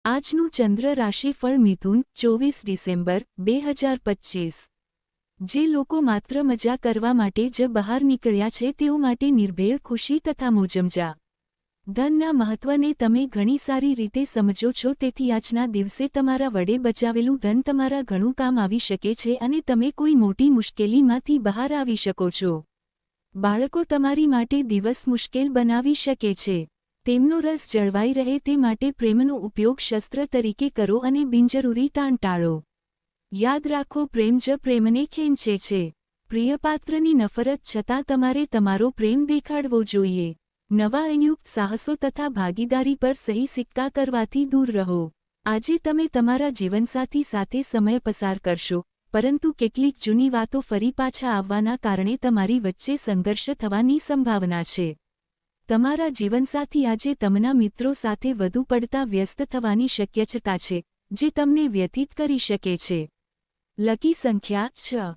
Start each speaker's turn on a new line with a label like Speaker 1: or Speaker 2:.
Speaker 1: આજનું ચંદ્ર રાશિફળ મિથુન 24 ડિસેમ્બર 2025। જે લોકો માત્ર મજા કરવા માટે જ બહાર નીકળ્યા છે તેઓ માટે નિર્ભેળ ખુશી તથા મોજમજા। ધનના મહત્વને તમે ઘણી સારી રીતે સમજો છો, તેથી આજના દિવસે તમારા વડે બચાવેલું ધન તમારા ઘણું કામ આવી શકે છે અને તમે કોઈ મોટી મુશ્કેલીમાંથી બહાર આવી શકો છો। બાળકો તમારી માટે દિવસ મુશ્કેલ બનાવી શકે છે। તેમનો રસ જળવાઈ રહે તે માટે પ્રેમનો ઉપયોગ શસ્ત્ર તરીકે કરો અને બિનજરૂરી તાણ ટાળો। યાદ રાખો, પ્રેમ જ પ્રેમને ખેંચે છે। પ્રિયપાત્રની નફરત છતાં તમારે તમારો પ્રેમ દેખાડવો જોઈએ। નવા સંયુક્ત સાહસો તથા ભાગીદારી પર સહી સિક્કા કરવાથી દૂર રહો। આજે તમે તમારા જીવનસાથી સાથે સમય પસાર કરશો, પરંતુ કેટલીક જૂની વાતો ફરી પાછા આવવાના કારણે તમારી વચ્ચે સંઘર્ષ થવાની સંભાવના છે। તમારા જીવનસાથી આજે તમારા મિત્રો સાથે વધુ પડતા વ્યસ્ત થવાની શક્યતા છે, જે તમને વ્યથિત કરી શકે છે। લકી સંખ્યા 6।